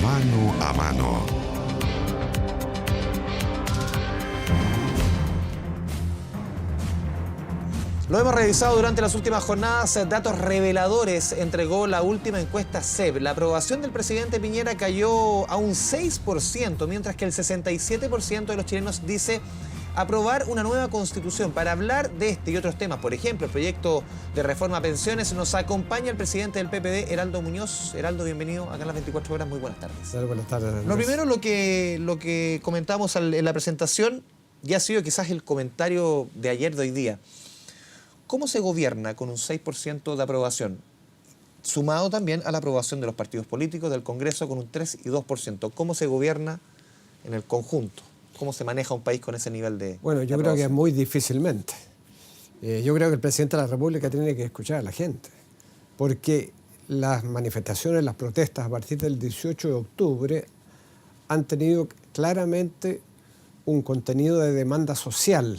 Mano a mano. Lo hemos revisado durante las últimas jornadas. Datos reveladores entregó la última encuesta CEP. La aprobación del presidente Piñera cayó a un 6%, mientras que el 67% de los chilenos dice aprobar una nueva constitución. Para hablar de este y otros temas, por ejemplo, el proyecto de reforma a pensiones, nos acompaña el presidente del PPD, Heraldo Muñoz. Heraldo, bienvenido acá en las 24 horas. Muy buenas tardes. Buenas tardes. Lo primero, lo que comentamos en la presentación, ya ha sido quizás el comentario de ayer, de hoy día. ¿Cómo se gobierna con un 6% de aprobación? Sumado también a la aprobación de los partidos políticos, del Congreso con un 3 y 2%. ¿Cómo se gobierna en el conjunto? ¿Cómo se maneja un país con ese nivel de Bueno, yo creo que muy difícilmente. Yo creo que el presidente de la República tiene que escuchar a la gente, porque las manifestaciones, las protestas a partir del 18 de octubre han tenido claramente un contenido de demanda social.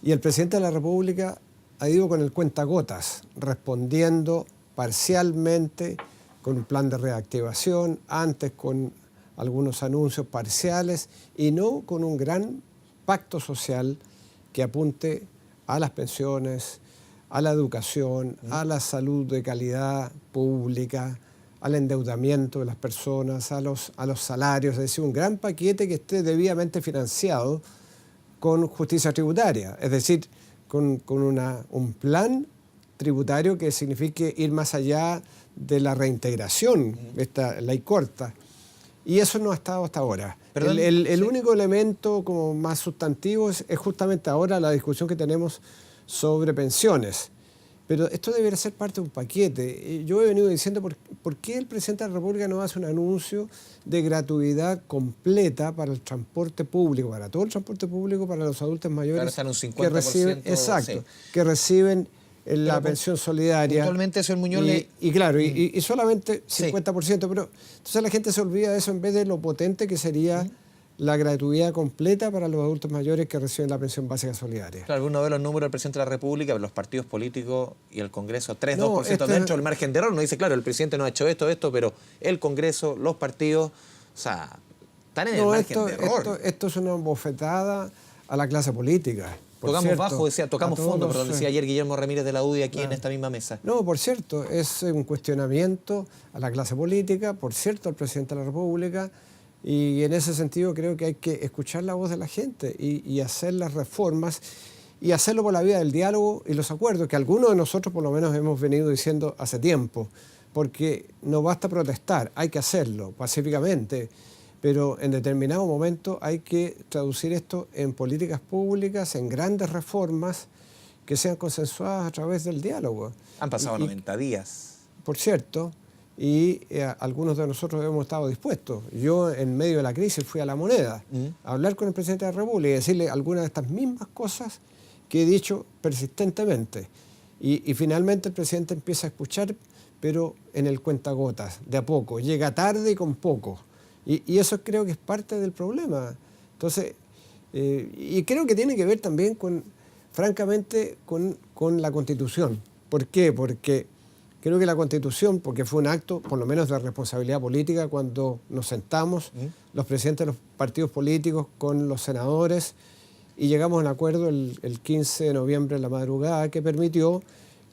Y el presidente de la República ha ido con el cuentagotas, respondiendo parcialmente con un plan de reactivación, antes con algunos anuncios parciales y no con un gran pacto social que apunte a las pensiones, a la educación, a la salud de calidad pública, al endeudamiento de las personas, a los salarios, es decir, un gran paquete que esté debidamente financiado con justicia tributaria, es decir, con un plan tributario que signifique ir más allá de la reintegración, esta ley corta. Y eso no ha estado hasta ahora. El único elemento como más sustantivo es justamente ahora la discusión que tenemos sobre pensiones. Pero esto debería ser parte de un paquete. Yo he venido diciendo por qué el presidente de la República no hace un anuncio de gratuidad completa para el transporte público, para todo el transporte público, para los adultos mayores están un 50%, que reciben, exacto, que reciben la pensión solidaria. Actualmente, señor Muñoz, y solamente 50%, pero entonces la gente se olvida de eso en vez de lo potente que sería la gratuidad completa para los adultos mayores que reciben la pensión básica solidaria. Claro, uno ve los números del presidente de la República, los partidos políticos y el Congreso, 3-2% dentro del margen de error. Uno dice, claro, el presidente no ha hecho esto, pero el Congreso, los partidos, o sea, están en el margen de error. Esto es una bofetada a la clase política. Tocamos fondo, decía ayer Guillermo Ramírez de la UDI aquí en esta misma mesa. No, por cierto, es un cuestionamiento a la clase política, por cierto, al presidente de la República. Y en ese sentido creo que hay que escuchar la voz de la gente y hacer las reformas y hacerlo por la vía del diálogo y los acuerdos, que algunos de nosotros por lo menos hemos venido diciendo hace tiempo, porque no basta protestar, hay que hacerlo pacíficamente, pero en determinado momento hay que traducir esto en políticas públicas, en grandes reformas que sean consensuadas a través del diálogo. Han pasado 90 días. Por cierto. Y algunos de nosotros hemos estado dispuestos. Yo, en medio de la crisis, fui a La Moneda a hablar con el presidente de la República y decirle algunas de estas mismas cosas que he dicho persistentemente. Y finalmente el presidente empieza a escuchar, pero en el cuentagotas, de a poco. Llega tarde y con poco. Y eso creo que es parte del problema. Entonces, y creo que tiene que ver también francamente, con la Constitución. ¿Por qué? Porque creo que la Constitución, porque fue un acto, por lo menos de responsabilidad política, cuando nos sentamos, los presidentes de los partidos políticos con los senadores, y llegamos a un acuerdo el 15 de noviembre en la madrugada que permitió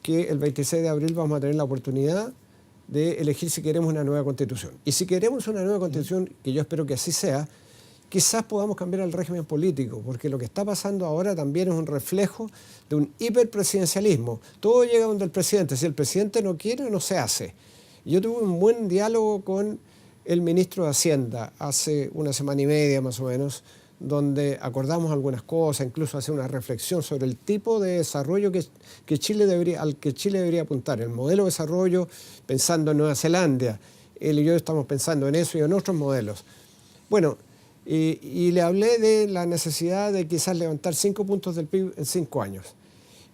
que el 26 de abril vamos a tener la oportunidad de elegir si queremos una nueva Constitución. Y si queremos una nueva Constitución, que yo espero que así sea, quizás podamos cambiar el régimen político, porque lo que está pasando ahora también es un reflejo de un hiperpresidencialismo. Todo llega donde el presidente. Si el presidente no quiere, no se hace. Yo tuve un buen diálogo con el ministro de Hacienda hace una semana y media más o menos, donde acordamos algunas cosas, incluso hacer una reflexión sobre el tipo de desarrollo al que Chile debería apuntar, el modelo de desarrollo pensando en Nueva Zelanda. Él y yo estamos pensando en eso y en otros modelos. Bueno, y le hablé de la necesidad de quizás levantar 5 puntos del PIB en 5 años.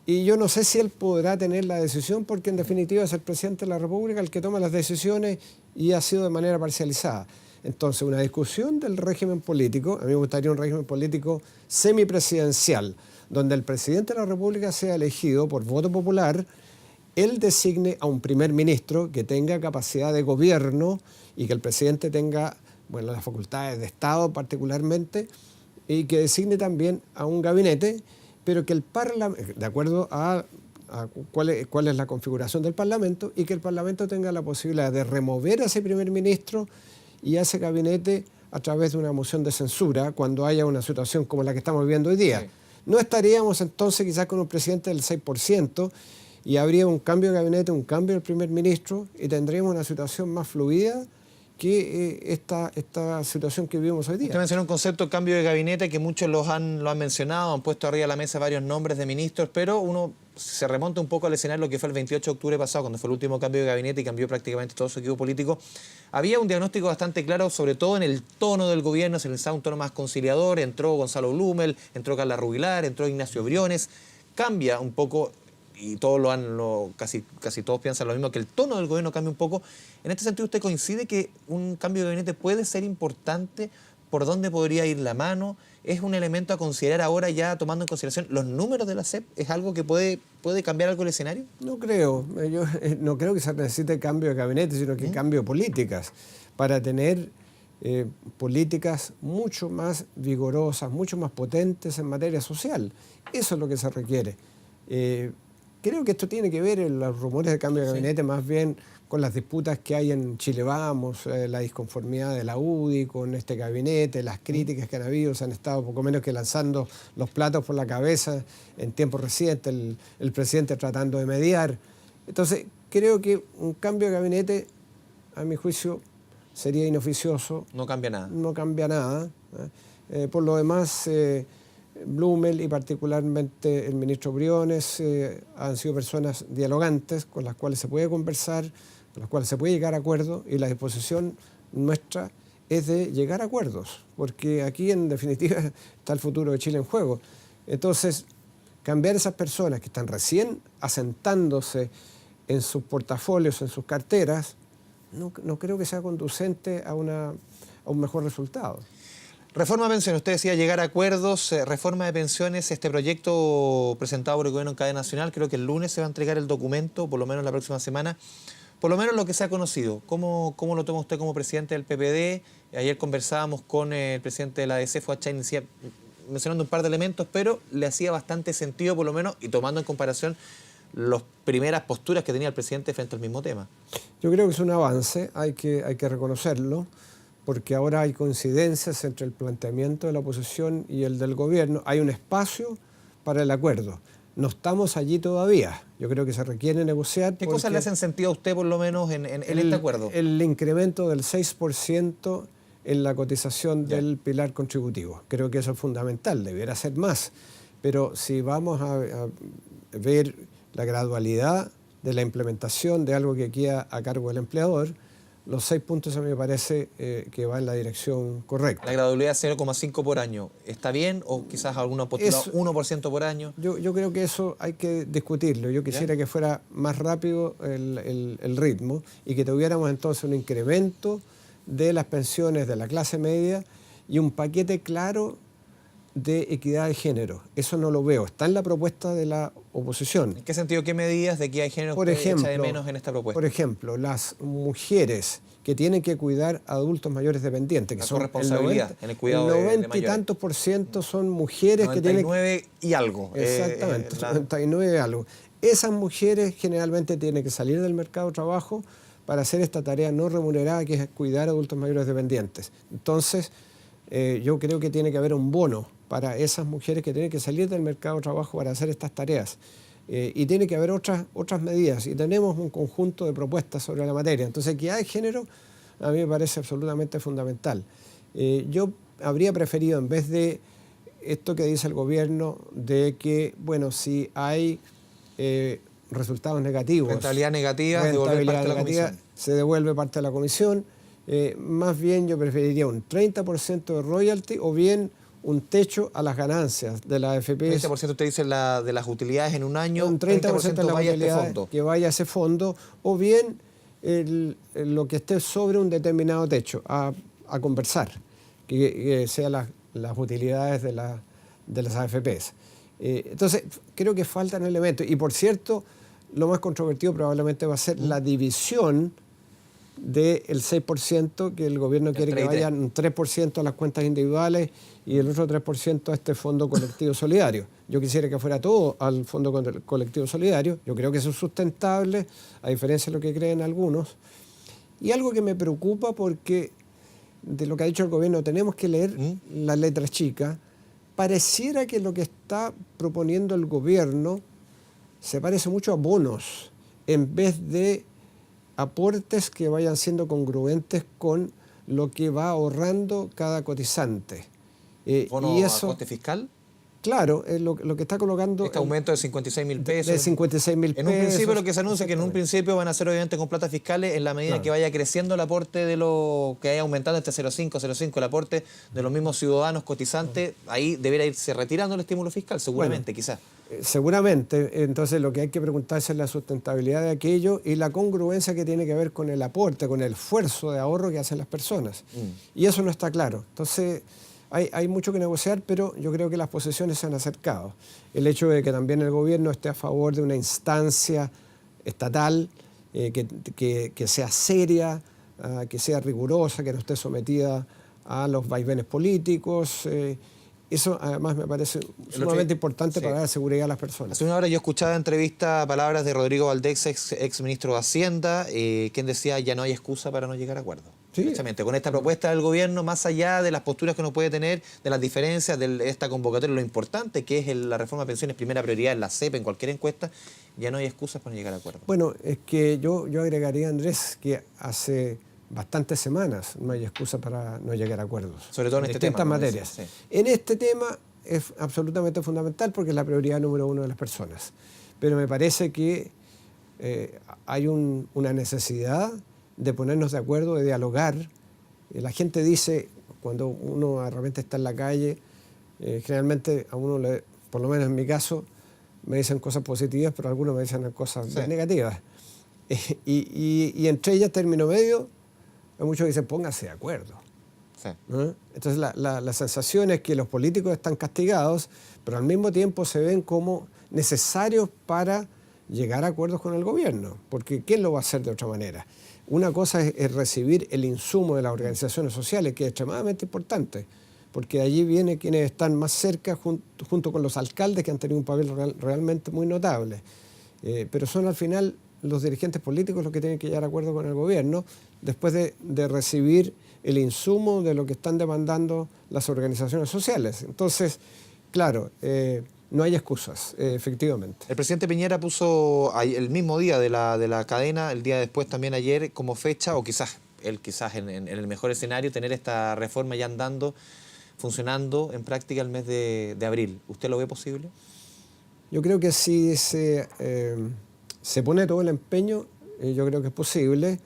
Y yo no sé si él podrá tener la decisión, porque en definitiva es el presidente de la República el que toma las decisiones y ha sido de manera parcializada. Entonces, una discusión del régimen político, a mí me gustaría un régimen político semipresidencial, donde el presidente de la República sea elegido por voto popular él designe a un primer ministro que tenga capacidad de gobierno y que el presidente tenga, bueno, las facultades de Estado particularmente, y que designe también a un gabinete, pero que el Parlamento, de acuerdo a cuál es la configuración del Parlamento, y que el Parlamento tenga la posibilidad de remover a ese primer ministro y a ese gabinete a través de una moción de censura cuando haya una situación como la que estamos viviendo hoy día. Sí. No estaríamos entonces quizás con un presidente del 6% y habría un cambio de gabinete, un cambio del primer ministro y tendríamos una situación más fluida que esta situación que vivimos hoy día. Usted mencionó un concepto, cambio de gabinete, que muchos lo han mencionado, han puesto arriba de la mesa varios nombres de ministros, pero uno se remonta un poco al escenario lo que fue el 28 de octubre pasado, cuando fue el último cambio de gabinete y cambió prácticamente todo su equipo político. Había un diagnóstico bastante claro, sobre todo en el tono del gobierno, se pensaba un tono más conciliador, entró Gonzalo Blumel, entró Carla Rubilar, entró Ignacio Briones, cambia un poco, y todos casi todos piensan lo mismo, que el tono del gobierno cambia un poco. En este sentido, ¿usted coincide que un cambio de gabinete puede ser importante? ¿Por dónde podría ir la mano? ¿Es un elemento a considerar ahora, ya tomando en consideración los números de la SEP? ¿Es algo que puede cambiar algo el escenario? No creo. Yo no creo que se necesite cambio de gabinete, sino que cambio de políticas, para tener políticas mucho más vigorosas, mucho más potentes en materia social. Eso es lo que se requiere. Creo que esto tiene que ver en los rumores de cambio de gabinete más bien con las disputas que hay en Chile Vamos, la disconformidad de la UDI con este gabinete, las críticas que han habido, se han estado poco menos que lanzando los platos por la cabeza en tiempos recientes, el presidente tratando de mediar. Entonces, creo que un cambio de gabinete, a mi juicio, sería inoficioso. No cambia nada. No cambia nada. Por lo demás, Blumel y particularmente el ministro Briones han sido personas dialogantes con las cuales se puede conversar, con las cuales se puede llegar a acuerdos, y la disposición nuestra es de llegar a acuerdos, porque aquí en definitiva está el futuro de Chile en juego. Entonces, cambiar esas personas que están recién asentándose en sus portafolios, en sus carteras, no creo que sea conducente a un mejor resultado. Reforma de pensiones, usted decía llegar a acuerdos, reforma de pensiones, este proyecto presentado por el gobierno en cadena nacional, creo que el lunes se va a entregar el documento, por lo menos la próxima semana, por lo menos lo que se ha conocido. ¿Cómo lo toma usted como presidente del PPD? Ayer conversábamos con el presidente de la ADC, fue a mencionando un par de elementos, pero le hacía bastante sentido, por lo menos, y tomando en comparación las primeras posturas que tenía el presidente frente al mismo tema. Yo creo que es un avance, hay que reconocerlo, porque ahora hay coincidencias entre el planteamiento de la oposición y el del gobierno. Hay un espacio para el acuerdo. No estamos allí todavía. Yo creo que se requiere negociar. ¿Qué cosas le hacen sentido a usted, por lo menos, en este acuerdo? El incremento del 6% en la cotización del pilar contributivo. Creo que eso es fundamental, debiera ser más. Pero si vamos a ver la gradualidad de la implementación de algo que queda a cargo del empleador, los 6 puntos a mí me parece que va en la dirección correcta. La gradualidad 0,5 por año, ¿está bien? ¿O quizás alguna postura 1% por año? Yo creo que eso hay que discutirlo. Yo quisiera que fuera más rápido el ritmo y que tuviéramos entonces un incremento de las pensiones de la clase media y un paquete claro de equidad de género. Eso no lo veo. Está en la propuesta de la oposición. ¿En qué sentido, qué medidas de equidad de género usted echa de menos en esta propuesta? Por ejemplo, las mujeres que tienen que cuidar a adultos mayores dependientes, que son corresponsabilidad en el cuidado de 90 y tantos % son mujeres 99 que tienen... 99 y algo. Exactamente, 99 y algo. Esas mujeres generalmente tienen que salir del mercado de trabajo para hacer esta tarea no remunerada, que es cuidar a adultos mayores dependientes. Entonces, yo creo que tiene que haber un bono para esas mujeres que tienen que salir del mercado de trabajo para hacer estas tareas. Y tiene que haber otras medidas. Y tenemos un conjunto de propuestas sobre la materia. Entonces, equidad de género a mí me parece absolutamente fundamental. Yo habría preferido, en vez de esto que dice el gobierno, de que, bueno, si hay resultados negativos, rentabilidad negativa, devolver parte de la comisión. Se devuelve parte de la comisión. Más bien yo preferiría un 30% de royalty o bien un techo a las ganancias de la AFP. 30% usted dice de las utilidades en un año, un 30% de las vaya utilidades a este fondo. que vaya a ese fondo, o bien lo que esté sobre un determinado techo, a conversar, que sean las utilidades de las AFPs. Entonces, creo que faltan elementos. Y por cierto, lo más controvertido probablemente va a ser la división del 6% que el gobierno quiere que vayan un 3% a las cuentas individuales y el otro 3% a este fondo colectivo solidario. Yo quisiera que fuera todo al fondo colectivo solidario. Yo creo que eso es sustentable, a diferencia de lo que creen algunos. Y algo que me preocupa porque de lo que ha dicho el gobierno tenemos que leer las letras chicas. Pareciera que lo que está proponiendo el gobierno se parece mucho a bonos en vez de aportes que vayan siendo congruentes con lo que va ahorrando cada cotizante. ¿Bono y eso, a coste fiscal? Claro, lo que está colocando... Este aumento de 56.000 pesos. De 56.000 pesos. En un principio lo que se anuncia es que en un principio van a ser obviamente con platas fiscales en la medida que vaya creciendo el aporte de lo que haya aumentado este 0,5, el aporte de los mismos ciudadanos cotizantes, ahí debería irse retirando el estímulo fiscal, seguramente, quizás. Seguramente, entonces lo que hay que preguntarse es la sustentabilidad de aquello y la congruencia que tiene que ver con el aporte, con el esfuerzo de ahorro que hacen las personas. Y eso no está claro. Entonces hay mucho que negociar, pero yo creo que las posiciones se han acercado. El hecho de que también el gobierno esté a favor de una instancia estatal que sea seria, que sea rigurosa, que no esté sometida a los vaivenes políticos. Eso además me parece sumamente importante para dar seguridad a las personas. Hace una hora yo escuchaba en entrevista palabras de Rodrigo Valdés, ex ministro de Hacienda, quien decía ya no hay excusa para no llegar a acuerdo. Sí. Precisamente, con esta propuesta del gobierno, más allá de las posturas que uno puede tener, de las diferencias de esta convocatoria, lo importante que es la reforma de pensiones, primera prioridad en la CEP, en cualquier encuesta, ya no hay excusas para no llegar a acuerdo. Bueno, es que yo agregaría, Andrés, que hace bastantes semanas no hay excusa para no llegar a acuerdos. Sobre todo en este tema. En distintas materias. Sí. En este tema es absolutamente fundamental porque es la prioridad número uno de las personas. Pero me parece que hay una necesidad de ponernos de acuerdo, de dialogar. La gente dice, cuando uno de repente está en la calle, generalmente a uno, por lo menos en mi caso, me dicen cosas positivas, pero algunos me dicen cosas negativas. Y entre ellas, término medio, hay muchos que dicen, pónganse de acuerdo. Sí. ¿No? Entonces la sensación es que los políticos están castigados, pero al mismo tiempo se ven como necesarios para llegar a acuerdos con el gobierno, porque ¿quién lo va a hacer de otra manera? Una cosa es recibir el insumo de las organizaciones sociales, que es extremadamente importante, porque de allí vienen quienes están más cerca junto con los alcaldes que han tenido un papel realmente muy notable. Pero son al final los dirigentes políticos los que tienen que llegar a acuerdo con el gobierno después de recibir el insumo de lo que están demandando las organizaciones sociales. Entonces, claro, no hay excusas, efectivamente. El presidente Piñera puso el mismo día de la cadena, el día después también ayer, como fecha, o quizás en el mejor escenario, tener esta reforma ya andando, funcionando en práctica el mes de abril. ¿Usted lo ve posible? Yo creo que si se pone todo el empeño, yo creo que es posible.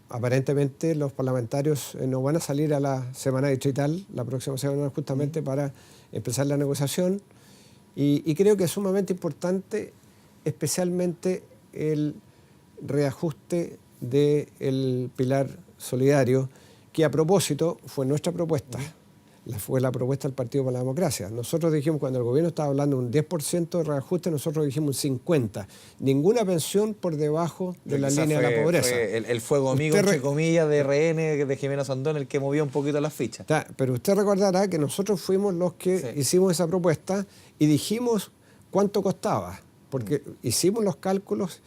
Aparentemente los parlamentarios no van a salir a la semana distrital, la próxima semana justamente para empezar la negociación y creo que es sumamente importante especialmente el reajuste del pilar solidario, que a propósito fue nuestra propuesta. Fue la propuesta del Partido por la Democracia. Nosotros dijimos, cuando el gobierno estaba hablando de un 10% de reajuste, nosotros dijimos un 50%. Ninguna pensión por debajo de la línea de la pobreza. Fue el fuego amigo, entre comillas, de RN, de Jimena Sandón, el que movió un poquito las fichas. Pero usted recordará que nosotros fuimos los que hicimos esa propuesta y dijimos cuánto costaba, porque hicimos los cálculos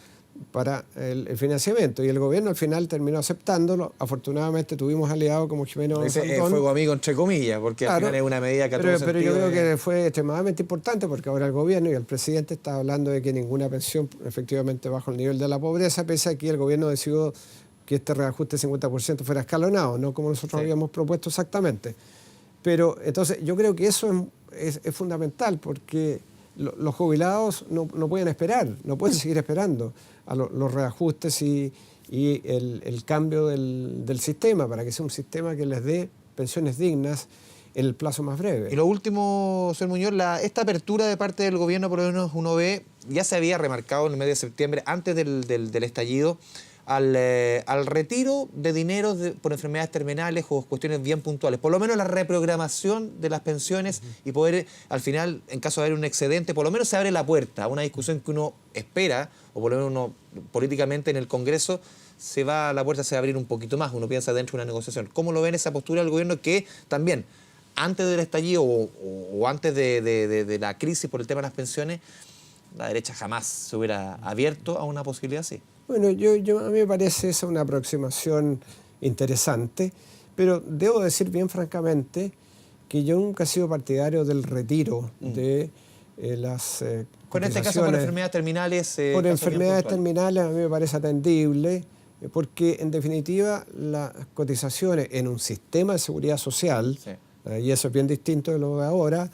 para el financiamiento y el gobierno al final terminó aceptándolo. Afortunadamente tuvimos aliados como Jimena Sandón. Fuego amigo entre comillas, porque al final es una medida que pero yo creo que fue extremadamente importante porque ahora el gobierno y el presidente está hablando de que ninguna pensión efectivamente bajo el nivel de la pobreza, pese a que el gobierno decidió que este reajuste 50% fuera escalonado, no como nosotros habíamos propuesto exactamente. Pero entonces yo creo que eso es fundamental porque los jubilados no pueden esperar, no pueden seguir esperando a los reajustes y el cambio del sistema para que sea un sistema que les dé pensiones dignas en el plazo más breve. Y lo último, señor Muñoz, esta apertura de parte del gobierno, por lo menos uno ve, ya se había remarcado en el mes de septiembre, antes del estallido, al retiro de dinero por enfermedades terminales o cuestiones bien puntuales. Por lo menos la reprogramación de las pensiones y poder, al final, en caso de haber un excedente, por lo menos se abre la puerta a una discusión que uno espera, o por lo menos uno políticamente en el Congreso, la puerta se va a abrir un poquito más, uno piensa dentro de una negociación. ¿Cómo lo ven esa postura del gobierno que también, antes del estallido o antes de la crisis por el tema de las pensiones, la derecha jamás se hubiera abierto a una posibilidad así? Bueno, a mí me parece esa una aproximación interesante, pero debo decir bien francamente que yo nunca he sido partidario del retiro de las con este caso por enfermedades terminales. Por enfermedades terminales a mí me parece atendible, porque en definitiva las cotizaciones en un sistema de seguridad social, sí, y eso es bien distinto de lo de ahora,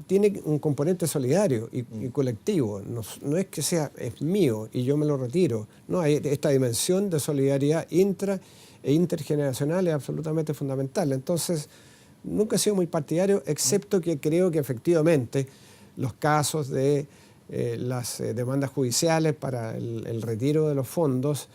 tiene un componente solidario y colectivo. No es que es mío y yo me lo retiro. No, hay esta dimensión de solidaridad intra e intergeneracional es absolutamente fundamental. Entonces, nunca he sido muy partidario, excepto que creo que efectivamente los casos de las demandas judiciales para el retiro de los fondos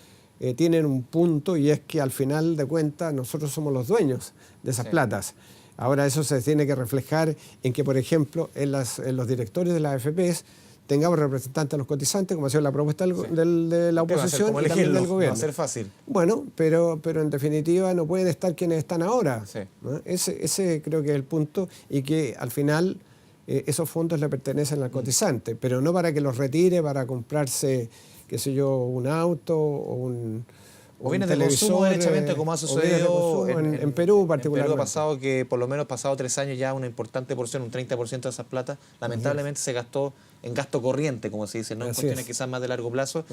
tienen un punto, y es que al final de cuentas nosotros somos los dueños de esas platas. Ahora eso se tiene que reflejar en que, por ejemplo, en los directorios de las AFPs tengamos representantes de los cotizantes, como ha sido la propuesta de la oposición y también del gobierno. Va a ser fácil. Bueno, pero en definitiva no pueden estar quienes están ahora. Sí. ¿No? Ese creo que es el punto, y que al final esos fondos le pertenecen al cotizante, pero no para que los retire para comprarse, qué sé yo, un auto o bienes de consumo derechamente, como ha sucedido en Perú particularmente. En Perú ha pasado que por lo menos pasado 3 años ya una importante porción, un 30% de esas platas, lamentablemente se gastó en gasto corriente, como se dice, no en cuestiones quizás más de largo plazo,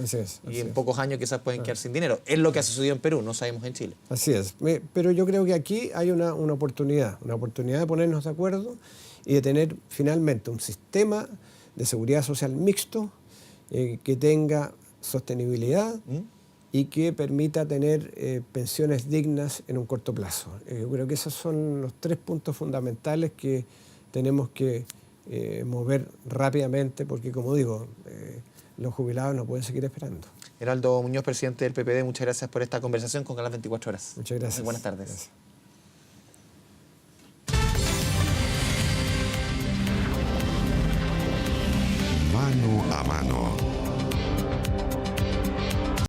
y en pocos años quizás pueden quedar sin dinero. Es lo que ha sucedido en Perú, no sabemos en Chile. Así es, pero yo creo que aquí hay una oportunidad de ponernos de acuerdo y de tener finalmente un sistema de seguridad social mixto que tenga sostenibilidad y que permita tener pensiones dignas en un corto plazo. Yo creo que esos son los 3 puntos fundamentales que tenemos que mover rápidamente, porque, como digo, los jubilados no pueden seguir esperando. Heraldo Muñoz, presidente del PPD, muchas gracias por esta conversación con Canal 24 Horas. Muchas gracias. Muy buenas tardes. Gracias. Mano a mano.